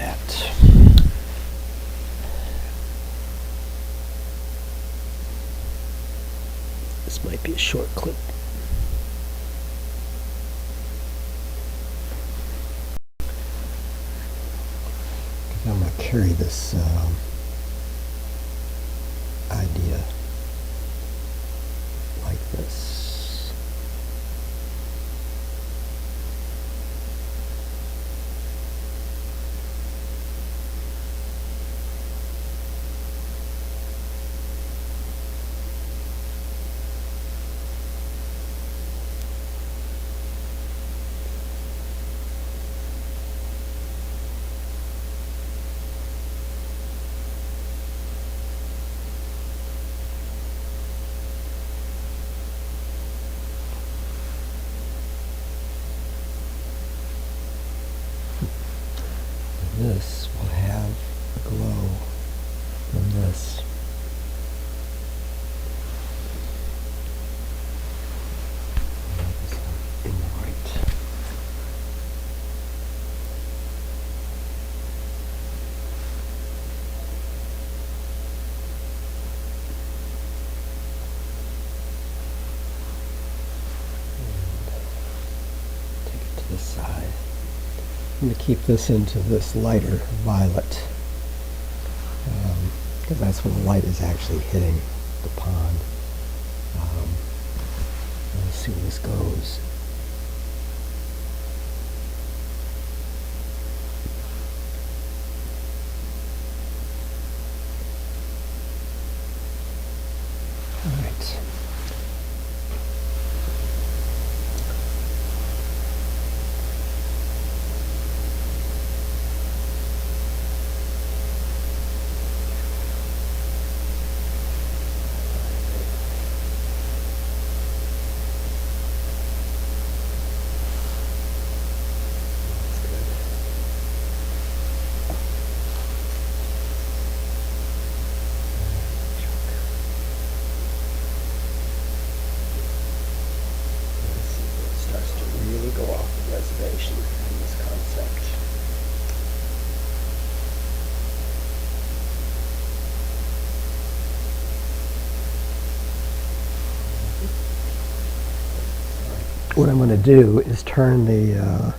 that. This might be a short clip. I'm going to carry this idea like this. This will have a glow from this. In the right. And take it to the side. I'm going to keep this into this lighter violet because that's when the light is actually hitting the pond. Let's see where this goes. All right. Reservation in this concept. What I'm going to do is turn the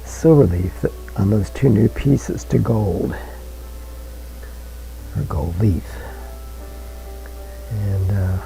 silver leaf on those two new pieces to gold, or gold leaf, and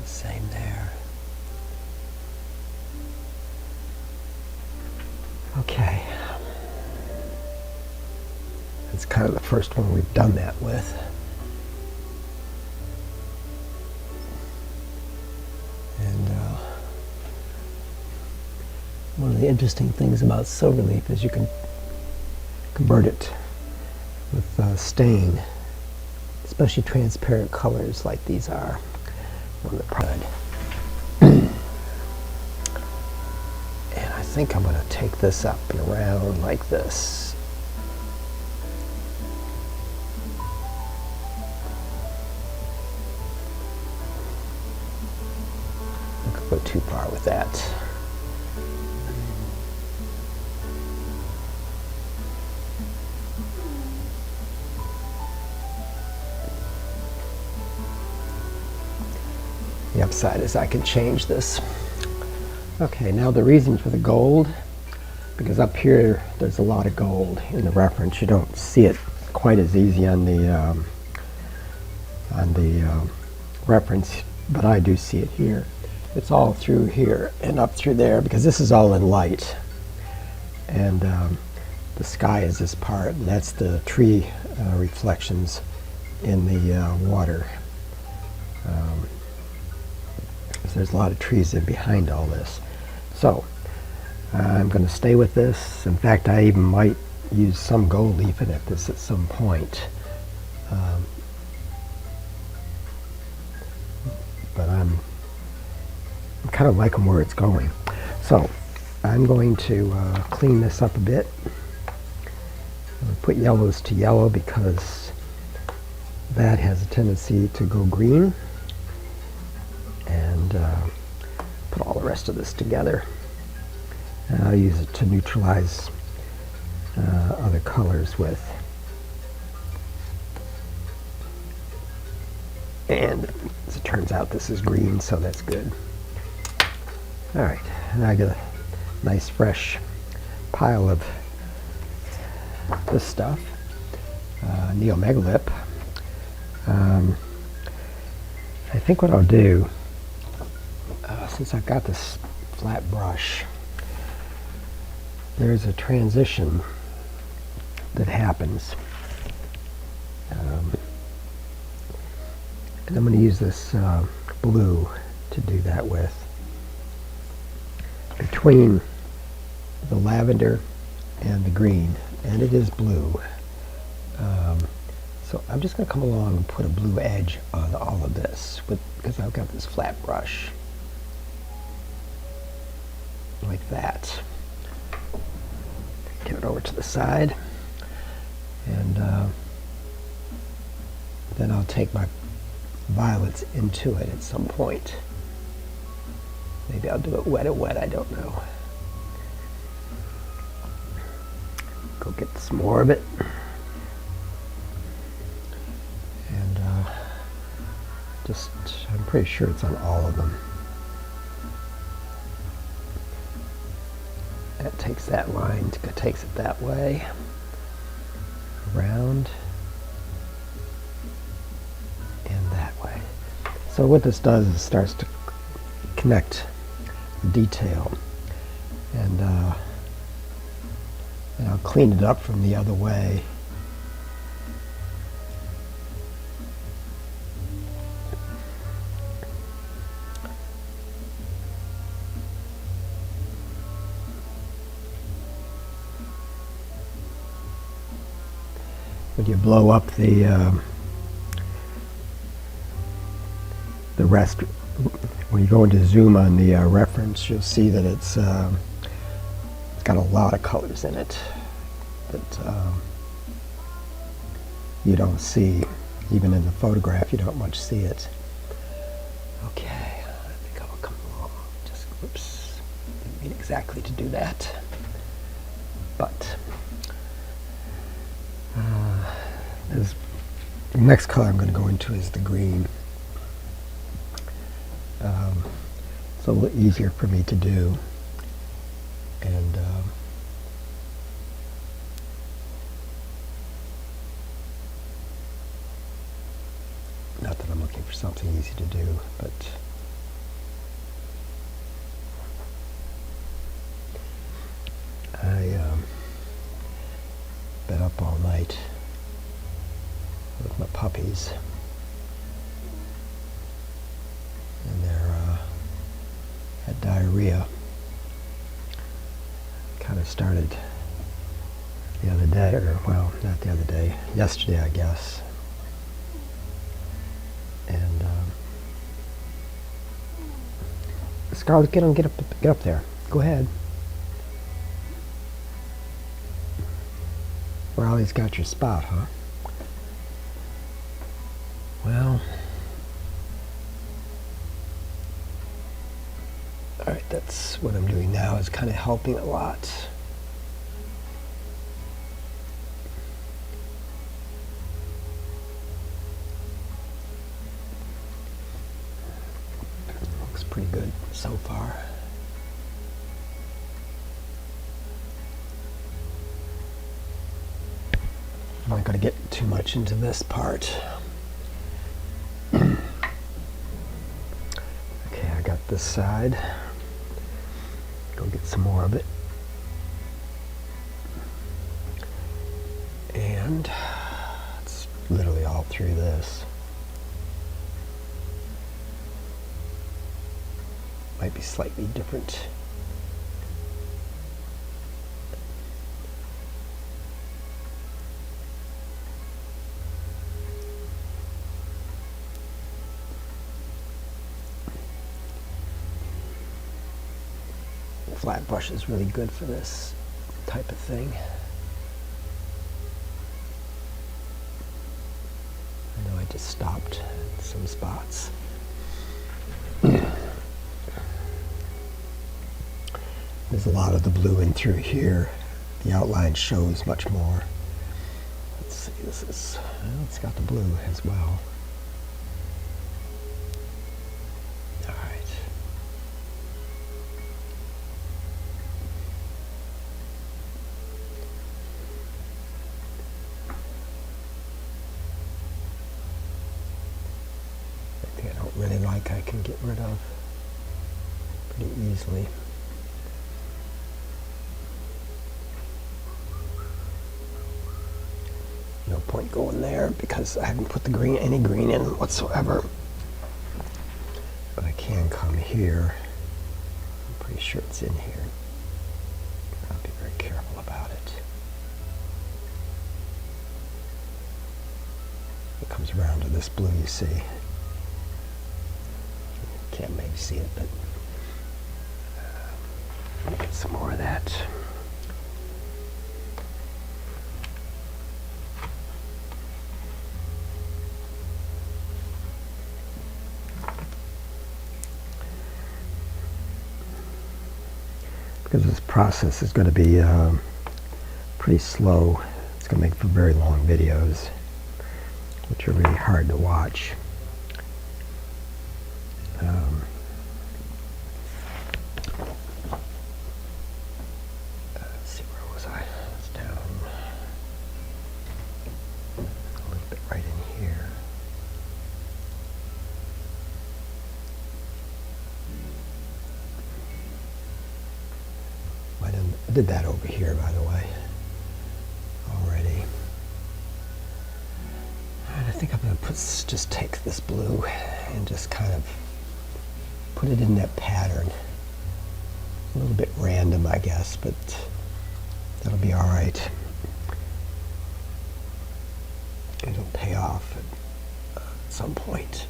same there. Okay. That's kind of the first one we've done that with. And one of the interesting things about silver leaf is you can convert it with stain, especially transparent colors like these are on the pride. And I think I'm going to take this up and around like this. I could go too far with that. The upside is I can change this. Okay, now the reason for the gold, because up here there's a lot of gold in the reference. You don't see it quite as easy on the reference, but I do see it here. It's all through here and up through there because this is all in light. And the sky is this part, and that's the tree reflections in the water. There's a lot of trees in behind all this. So I'm going to stay with this. In fact, I even might use some gold leaf in it this at some point. But I'm kind of liking where it's going. So I'm going to clean this up a bit. I'm going to put yellows to yellow because that has a tendency to go green. And put all the rest of this together. And I'll use it to neutralize other colors with. And as it turns out, this is green, so that's good. All right, and I get a nice fresh pile of this stuff, neomegalip. I think what I'll do, since I've got this flat brush, there's a transition that happens. And I'm going to use this blue to do that with. Between the lavender and the green, and it is blue. So I'm just going to come along and put a blue edge on all of this because I've got this flat brush. Like that. Get it over to the side. And then I'll take my violets into it at some point. Maybe I'll do it wet, I don't know. Go get some more of it. And I'm pretty sure it's on all of them. That takes that line, takes it that way, around, and that way. So what this does is starts to connect detail, and I'll clean it up from the other way. When you blow up the rest, when you go into zoom on the reference, you'll see that it's got a lot of colors in it that you don't see. Even in the photograph, you don't much see it. Okay, I think I'll come along. Just, whoops, didn't mean exactly to do that. But the next color I'm going to go into is the green. It's a little easier for me to do, and not that I'm looking for something easy to do, but I been up all night with my puppies, and they're had diarrhea. Kind of started the other day, or well, not the other day, yesterday, I guess. And Scarlett, get up there. Go ahead. Raleigh's got your spot, huh? Well, all right, that's what I'm doing now, is kind of helping a lot. Looks pretty good so far. I'm not going to get too much into this part. Okay, I got this side. Go get some more of it. And it's literally all through this. Might be slightly different. Flat brush is really good for this type of thing. I know I just stopped at some spots. There's a lot of the blue in through here. The outline shows much more. Let's see, this is, well, it's got the blue as well. All right. Anything I don't really like, I can get rid of pretty easily. No point going there because I haven't put the green, any green in whatsoever. But I can come here. I'm pretty sure it's in here. I'll be very careful about it. It comes around to this blue, you see. Can't maybe see it, but let me get some more of that. Because this process is going to be pretty slow. It's going to make for very long videos, which are really hard to watch. Let's see, where was I? It's down a little bit right in here. I did that over here, by the way, already. And I think I'm going to just take this blue and just kind of put it in that pattern. A little bit random, I guess, but that'll be all right. It'll pay off at some point,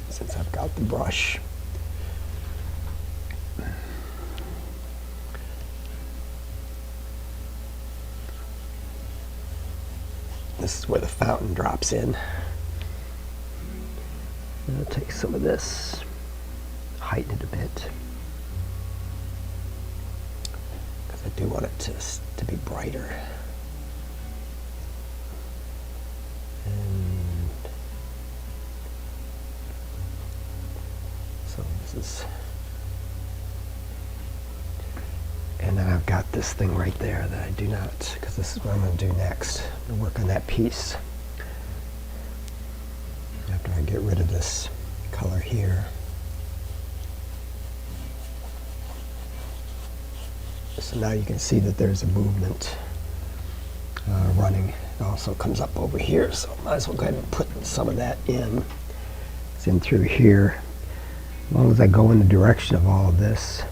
since I've got the brush. This is where the fountain drops in. I'll take some of this, heighten it a bit, because I do want it to be brighter. And so this is, and then I've got this thing right there that I do not, because this is what I'm going to do next. I'm going to work on that piece. After I get rid of this color here. So now you can see that there's a movement running. It also comes up over here, so I might as well go ahead and put some of that in. It's in through here. As long as I go in the direction of all of this.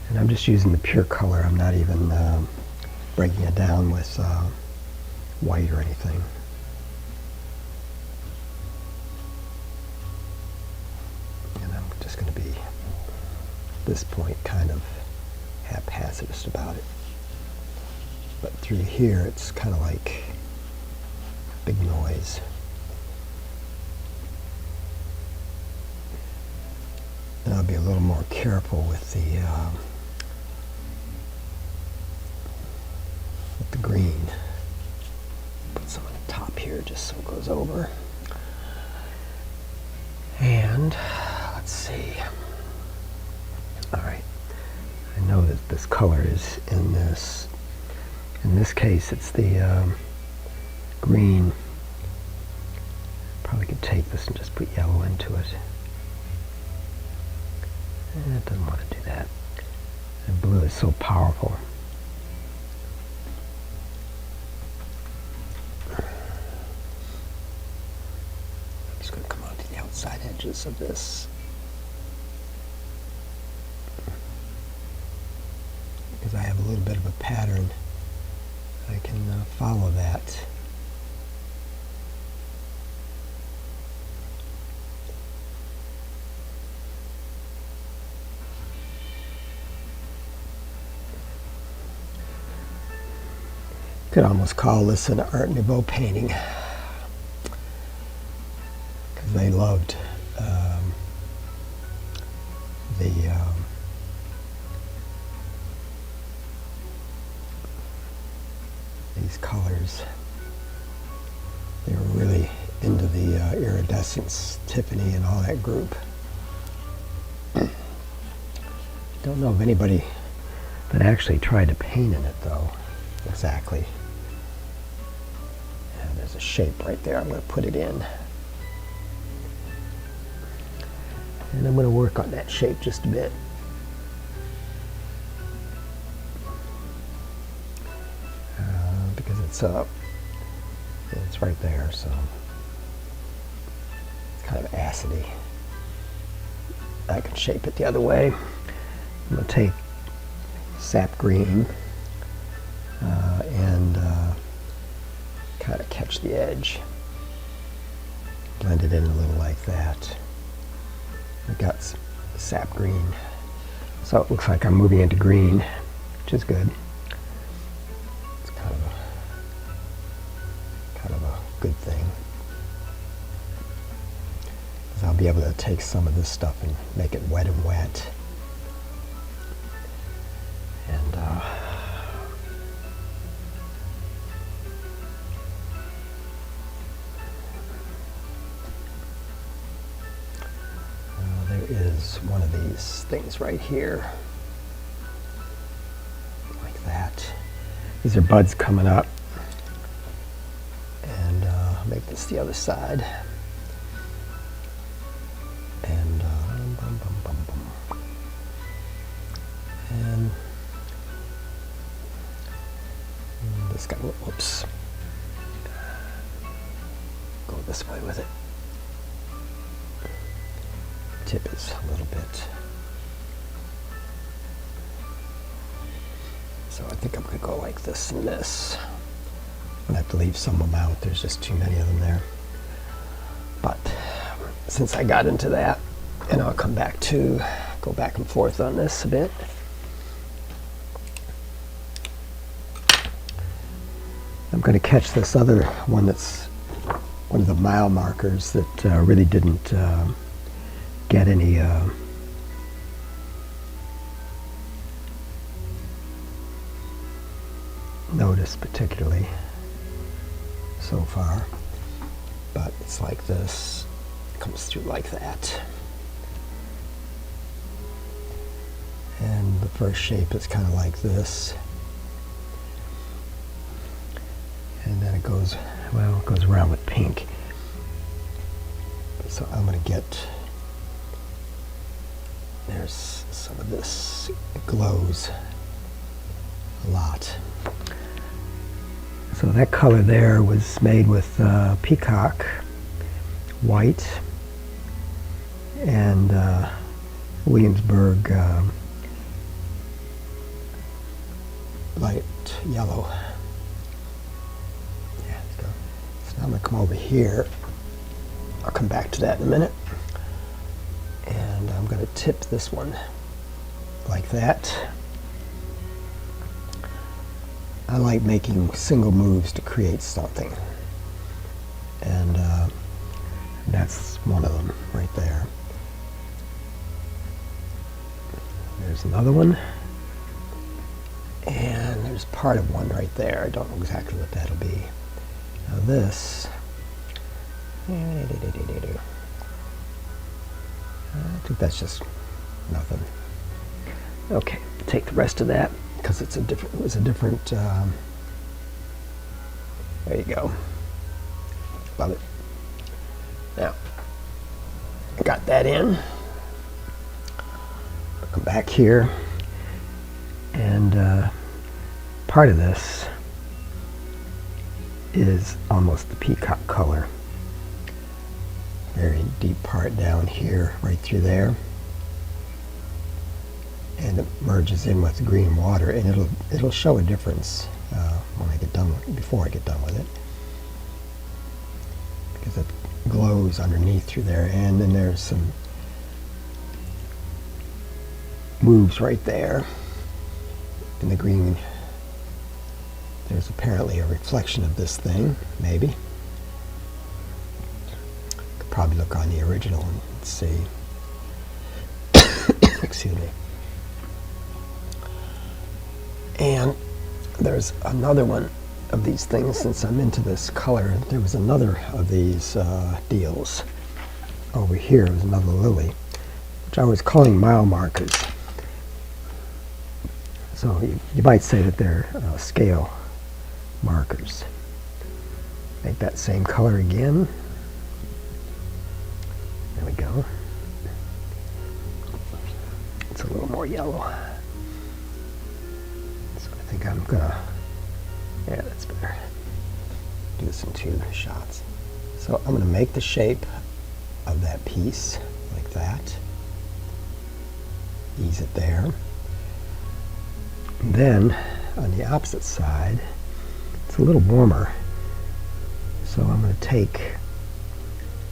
And I'm just using the pure color. I'm not even breaking it down with white or anything. And I'm just going to be, at this point, kind of haphazardous about it. But through here, it's kind of like big noise. And I'll be a little more careful with the green. Put some on the top here just so it goes over. And let's see. All right. I know that this color is in this. In this case, it's the green. Probably could take this and just put yellow into it. It doesn't want to do that. And blue is so powerful. I'm just going to come onto the outside edges of this. Because I have a little bit of a pattern, I can follow that. Could almost call this an Art Nouveau painting, because they loved these colors. They were really into the iridescence, Tiffany, and all that group. Don't know of anybody that actually tried to paint in it, though. Exactly. And there's a shape right there. I'm going to put it in. And I'm going to work on that shape just a bit. Because it's up. It's right there, so it's kind of acidy. I can shape it the other way. I'm going to take sap green and kind of catch the edge. Blend it in a little like that. I got sap green. So it looks like I'm moving into green, which is good. It's kind of a good thing. Because I'll be able to take some of this stuff and make it wet and wet. And there is one of these things right here, like that. These are buds coming up, and I'll make this the other side. And and this guy, whoops, go this way with it. Tip is a little bit. So I think I'm going to go like this and this. I'm going to have to leave some of them out. There's just too many of them there. But since I got into that, and I'll come back to go back and forth on this a bit. I'm going to catch this other one that's one of the mile markers that really didn't get any notice particularly so far, but it's like this. It comes through like that, and the first shape is kind of like this, and then it goes, well, it goes around with pink. So I'm going to get, there's some of this, it glows a lot. So that color there was made with peacock white and Williamsburg light yellow. Yeah, let's go. So now I'm going to come over here. I'll come back to that in a minute. And I'm going to tip this one like that. I like making single moves to create something. And that's one of them right there. There's another one. And there's part of one right there. I don't know exactly what that'll be. Now this, I think that's just nothing. Okay, take the rest of that because it's a different. It was a different. There you go. Love it. Now, I got that in. I'll come back here, and part of this is almost the peacock color. Very deep part down here, right through there, and it merges in with the green water, and it'll show a difference when I get done before I get done with it, because it glows underneath through there, and then there's some moves right there in the green. There's apparently a reflection of this thing, maybe. Could probably look on the original and see. Excuse me. And there's another one of these things. Since I'm into this color, there was another of these deals over here. It was another lily, which I was calling mile markers. So you might say that they're scale markers. Make that same color again. There we go. It's a little more yellow. So I think I'm gonna, yeah, that's better. Do this in 2 shots. So I'm gonna make the shape of that piece like that. Ease it there. And then on the opposite side, it's a little warmer. So I'm going to take a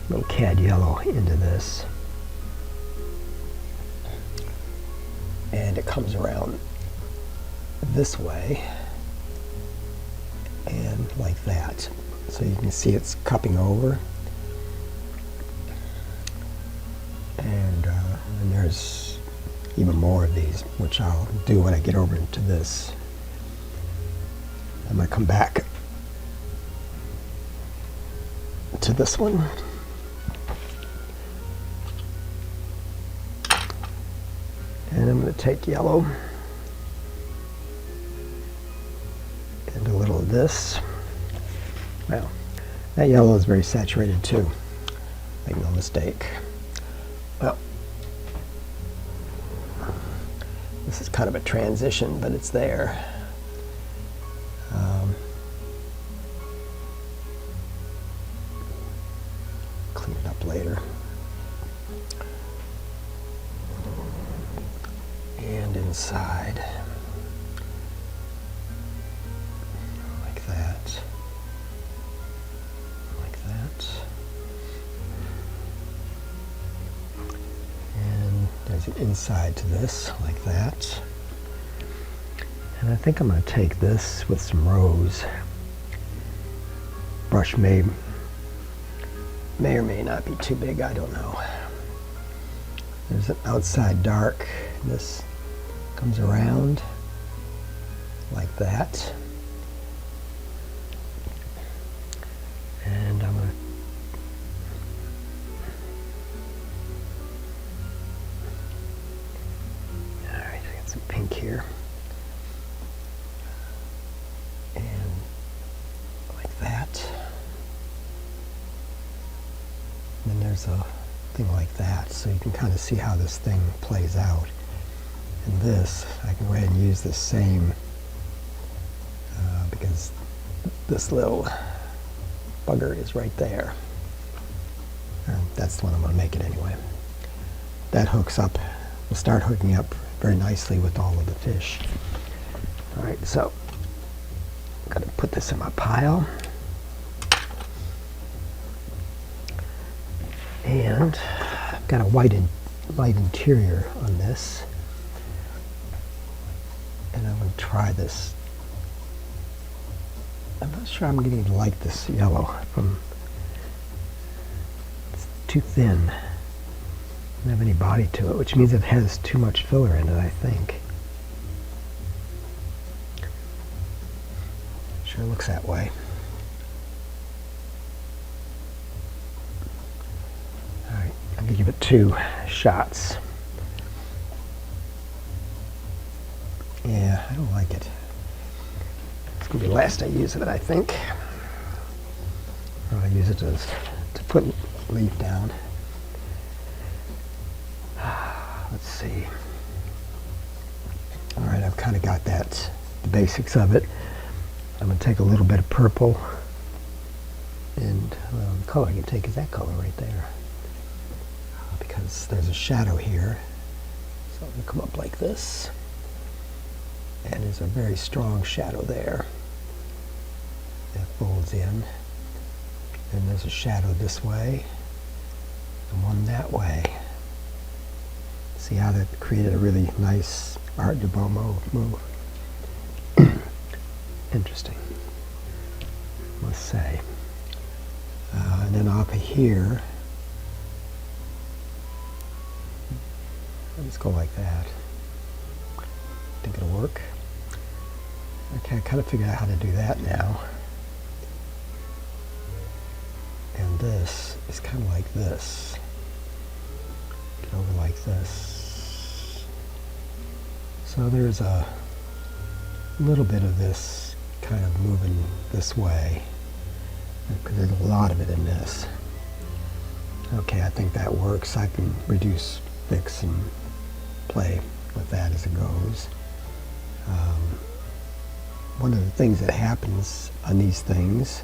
little cad yellow into this. And it comes around this way and like that. So you can see it's cupping over. And there's even more of these, which I'll do when I get over into this. I'm going to come back to this one. And I'm going to take yellow and a little of this. Well, that yellow is very saturated too. Make no mistake. Well, this is kind of a transition, but it's there. Clean it up later. And inside, like that, like that. And there's an inside to this, like that. And I think I'm going to take this with some rose. Brush may or may not be too big, I don't know. There's an outside dark. This comes around like that. And I'm going to, all right, I got some pink here. And like that. And then there's a thing like that, so you can kind of see how this thing plays out. And this, I can go ahead and use the same, because this little bugger is right there. That's the one I'm going to make it anyway. That hooks up, will start hooking up very nicely with all of the fish. All right, so I'm going to put this in my pile. And I've got a white interior on this. And I'm going to try this. I'm not sure I'm going to like this yellow. It's too thin. Doesn't have any body to it, which means it has too much filler in it, I think. Sure looks that way. Alright, I'm going to give it 2 shots. Yeah, I don't like it. It's going to be the last I use of it, I think. Or I'll use it to put leaf down. Let's see. Alright, I've kind of got that, the basics of it. I'm going to take a little bit of purple. And the color I can take is that color right there. Because there's a shadow here. So I'm going to come up like this. And there's a very strong shadow there that folds in. And there's a shadow this way and one that way. See how that created a really nice Art Nouveau move. Interesting, I must say. And then up here, let's go like that. Think it'll work. Okay, I kind of figured out how to do that now. And this is kind of like this. Get over like this. So there's a little bit of this kind of moving this way, because there's a lot of it in this. Okay, I think that works. I can reduce, fix, and play with that as it goes. One of the things that happens on these things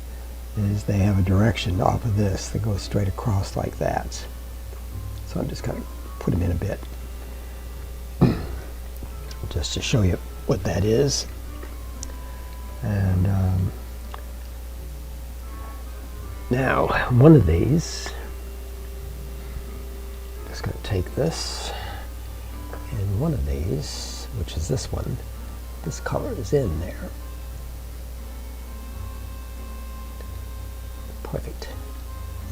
is they have a direction off of this that goes straight across like that. So I'm just going to put them in a bit just to show you what that is. And now one of these, I'm just going to take this, and one of these, which is this one, this color is in there. Perfect.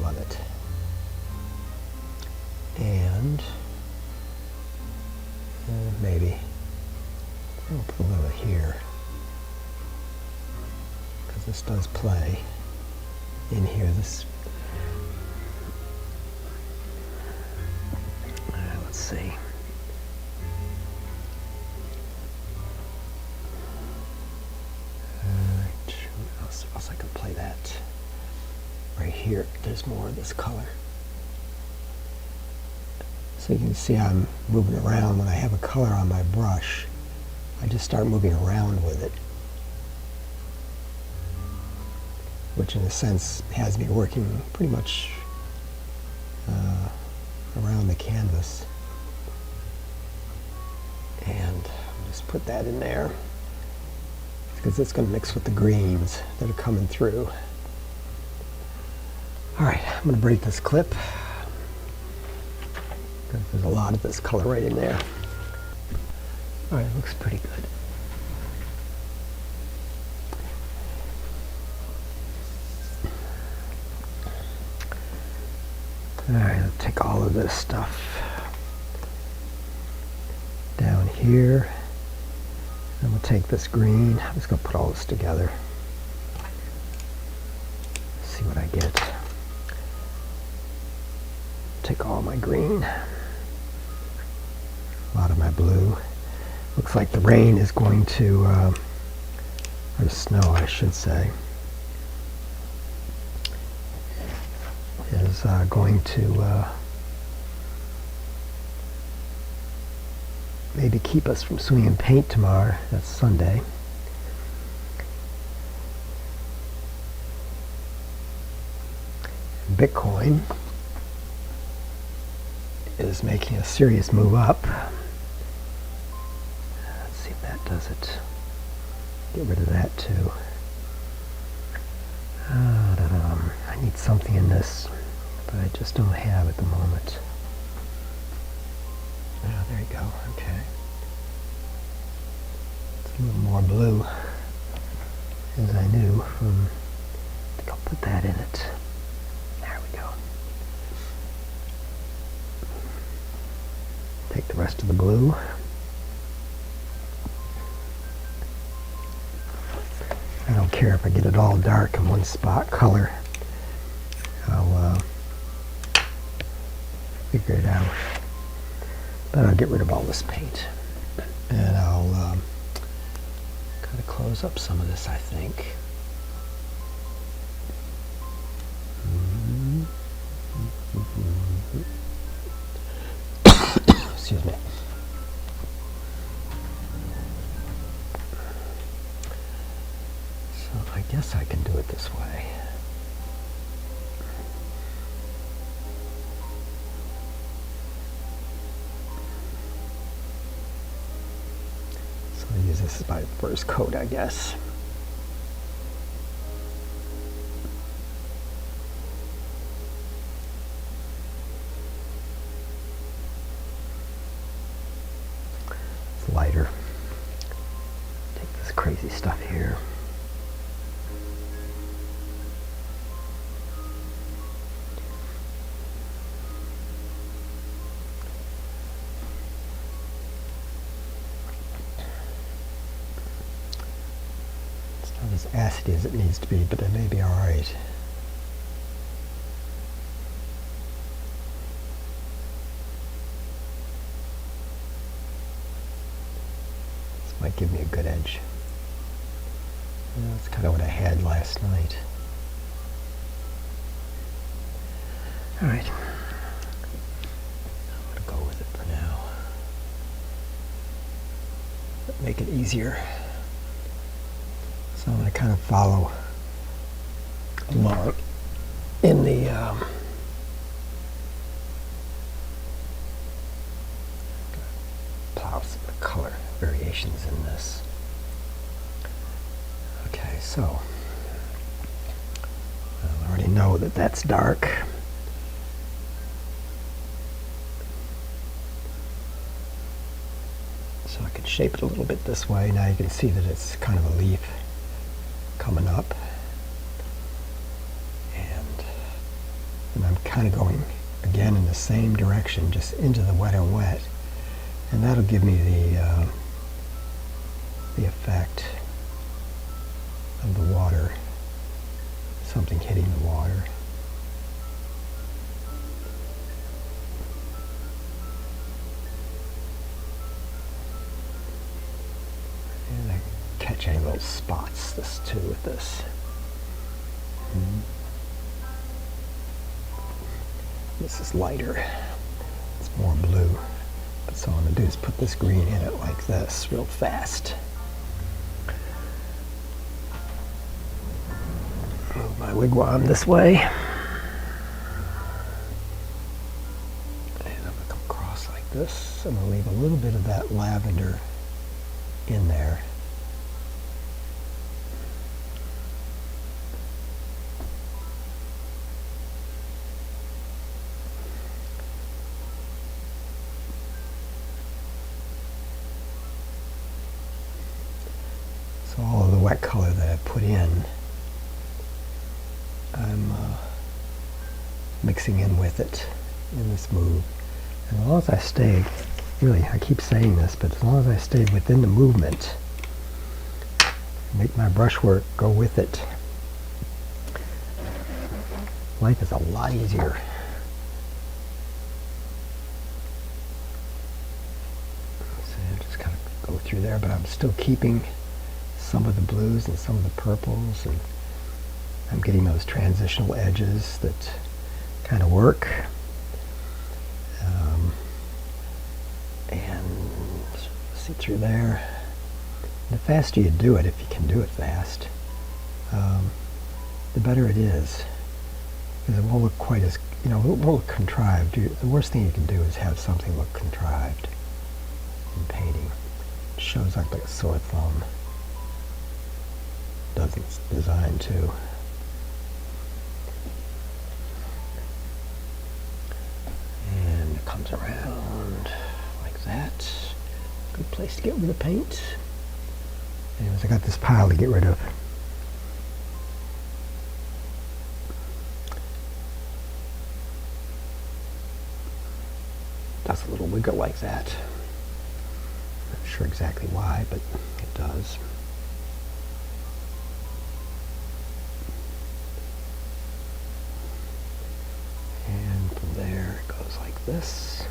Love it. And maybe I'll put a little here, because this does play in here. This. Let's see. What else I can play that? Right here, there's more of this color. So you can see I'm moving around. When I have a color on my brush, I just start moving around with it, which in a sense has me working pretty much around the canvas. And I'll just put that in there, because it's going to mix with the greens that are coming through. Alright, I'm going to break this clip. There's a lot of this color right in there. Alright, it looks pretty good. Alright, I'll take all of this stuff down here. And we'll take this green. I'm just going to put all this together. See what I get. Take all my green, a lot of my blue. Looks like the rain is going to, or the snow I should say, is going to maybe keep us from swinging paint tomorrow. That's Sunday. Bitcoin is making a serious move up. Let's see if that does it. Get rid of that too. I need something in this, but I just don't have at the moment. Oh, there you go. Okay. It's a little more blue, as I knew from. I think I'll put that in it. There we go. Take the rest of the blue. I don't care if I get it all dark in one spot color. I'll figure it out. But I'll get rid of all this paint. And I'll kind of close up some of this, I think. Excuse me. So I guess I can do it this way. So I'll use this as my first coat, I guess. Lighter. Take this crazy stuff here. as acidy as it needs to be, but it may be all right. This might give me a good edge. That's kind of what I had last night. All right. I'm going to go with it for now. Make it easier. So I'm going to kind of follow along in the plow some color variations in this. Okay, so I already know that that's dark. So I can shape it a little bit this way. Now you can see that it's kind of a leaf coming up. And I'm kind of going again in the same direction, just into the wet and wet. And that'll give me the effect of the water, something hitting the water. And I catch any little spots too with this. This is lighter. It's more blue. But so what I'm going to do is put this green in it like this real fast. Move my wigwam this way. And I'm going to come across like this. I'm going to leave a little bit of that lavender in there. So all of the wet color that I put in, I'm mixing in with it in this move. And as long as I stay, really, I keep saying this, but as long as I stay within the movement, make my brushwork go with it, life is a lot easier. So I just kind of go through there, but I'm still keeping some of the blues and some of the purples, and I'm getting those transitional edges that kind of work. And see through there. The faster you do it, if you can do it fast, the better it is, because it won't look quite as, it won't look contrived. The worst thing you can do is have something look contrived in painting. It shows up like a sore thumb. Doesn't design to. And it comes around like that. Good place to get rid of paint. Anyways, I got this pile to get rid of. Does a little wiggle like that. Not sure exactly why, but it does. This,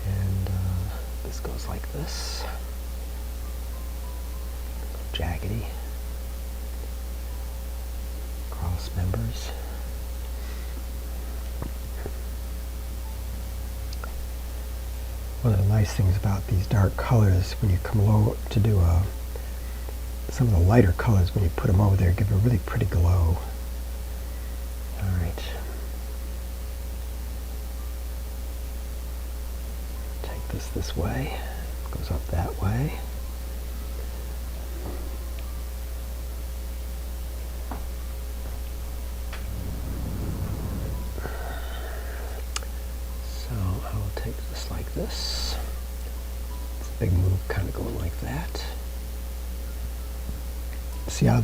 and this goes like this, jaggedy, cross members. One of the nice things about these dark colors, when you come low to do some of the lighter colors, when you put them over there, give a really pretty glow. All right. This way, goes up that way. So I will take this like this. It's a big move, kind of going like that. See how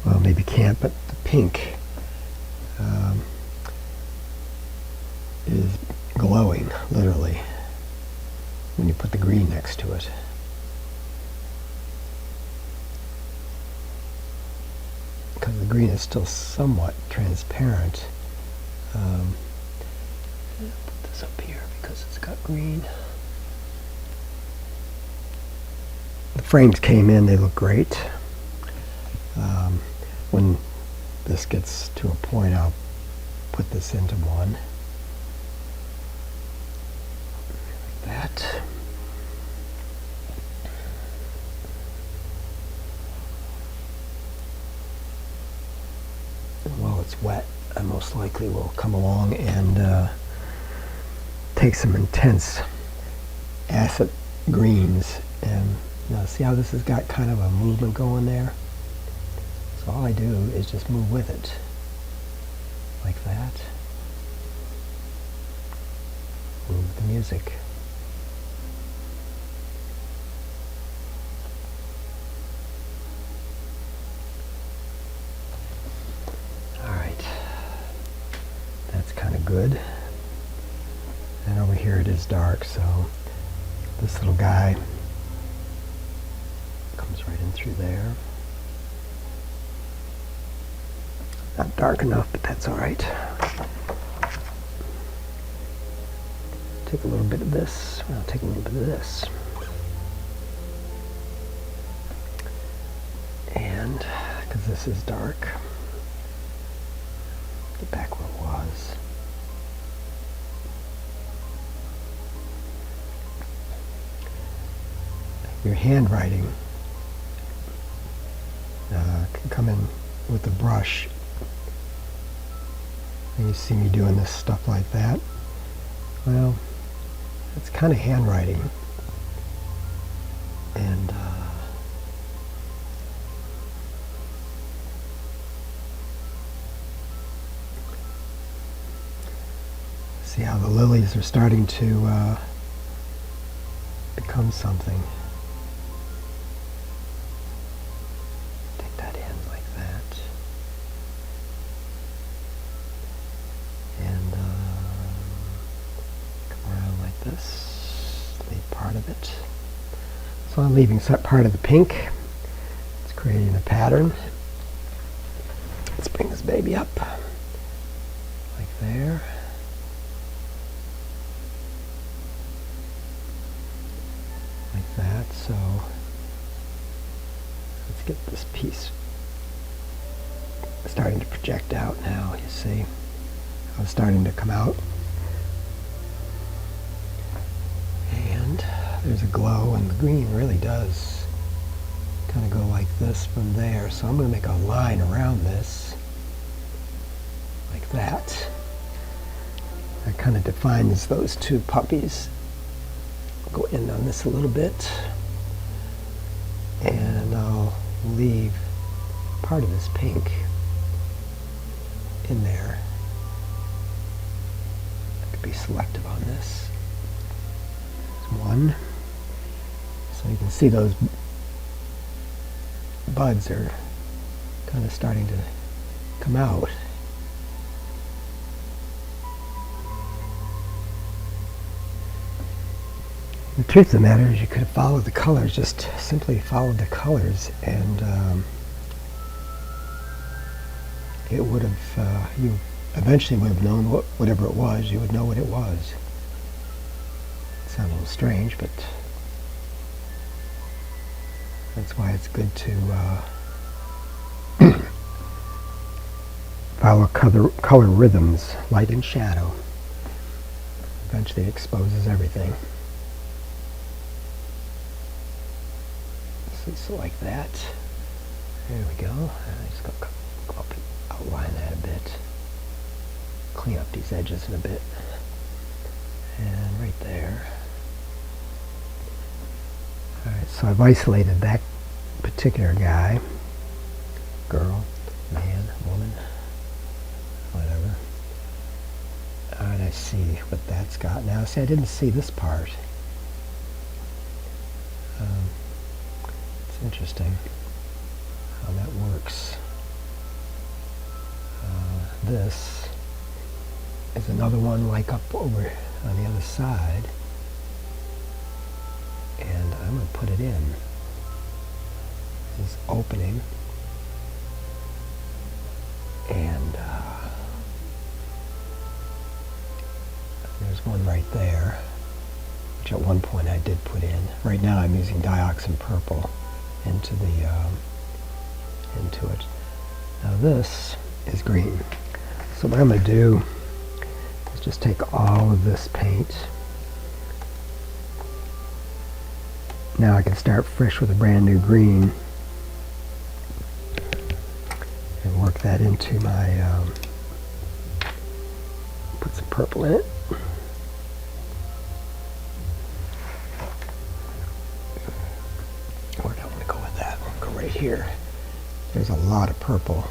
well, maybe you can't, but the pink is glowing, literally, when you put the green next to it. the green is still somewhat transparent. I'll put this up here because it's got green. The frames came in, they look great. When this gets to a point, I'll put this into one. Like that. And while it's wet, I most likely will come along and take some intense acid greens, and see how this has got kind of a movement going there? So all I do is just move with it, like that. Move the music. Alright, that's kind of good. And over here it is dark, so this little guy comes right in through there. Not dark enough, but that's all right. Take a little bit of this. I'll take a little bit of this. And, because this is dark, get back where it was. Your handwriting can come in with the brush. And you see me doing this stuff like that. Well, it's kind of handwriting. And see how the lilies are starting to become something. Take that in like that. And come around like this. Leave part of it. So I'm leaving part of the pink. It's creating a pattern. Let's bring this baby up. Like there. Like that. So let's get this piece starting to project out now, you see. I was starting to come out. And there's a glow, and the green really does kind of go like this from there. So I'm going to make a line around this, like that. That kind of defines those two puppies. I'll go in on this a little bit, and I'll leave part of this pink in there. I could be selective on this. There's one. So you can see those buds are kind of starting to come out. The truth of the matter is you could have followed the colors, just simply followed the colors, and it would have, you eventually would have known whatever it was, you would know what it was. It sounds a little strange, but that's why it's good to follow color rhythms, light and shadow. Eventually it exposes everything. So like that. There we go. I'm just going to go up and outline that a bit. Clean up these edges in a bit. And right there. Alright, so I've isolated that particular guy. Girl, man, woman, whatever. Alright, I see what that's got. Now, see, I didn't see this part. It's interesting how that works. This is another one like up over on the other side, and I'm going to put it in this opening, at one point I did put in. Right now I'm using dioxin purple into it. Now this is green. So what I'm going to do is just take all of this paint. Now I can start fresh with a brand new green and work that into my, put some purple in it. Where do I want to go with that? I'll go right here. There's a lot of purple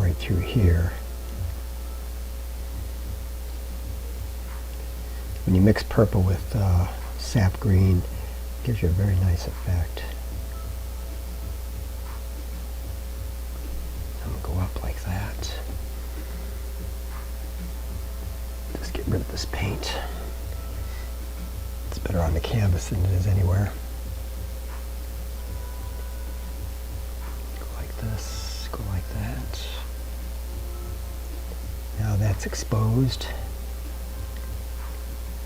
right through here. When you mix purple with sap green, it gives you a very nice effect. I'm going to go up like that. Just get rid of this paint. It's better on the canvas than it is anywhere. Go like this, go like that. Now that's exposed.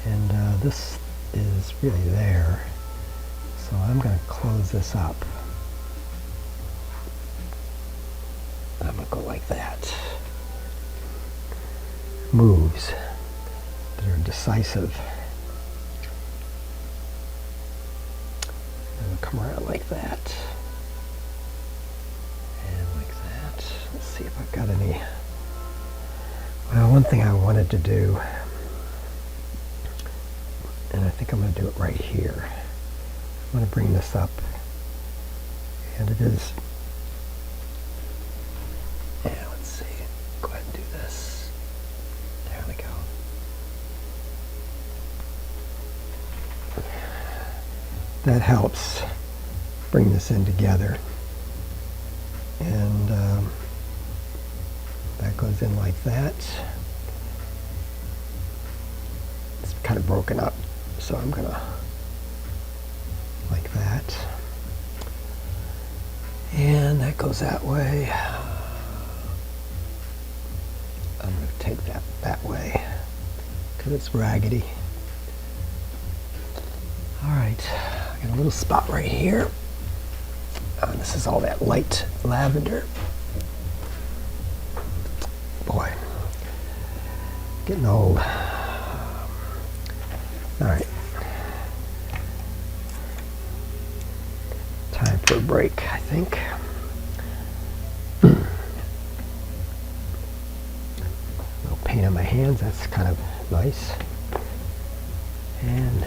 And this is really there. So I'm going to close this up. I'm going to go like that. Moves that are decisive. And we'll come around like that. And like that. Let's see if I've got any. Well, one thing I wanted to do, and I think I'm going to do it right here. I'm going to bring this up, and it is, yeah, let's see, go ahead and do this. There we go. That helps bring this in together, and that goes in like that. It's kind of broken up, so I'm going to like that, and that goes that way. I'm going to take that way because it's raggedy. Alright, I got a little spot right here. This is all that light lavender. Boy, getting old. Alright. Time for a break, I think. No paint on my hands, that's kind of nice. And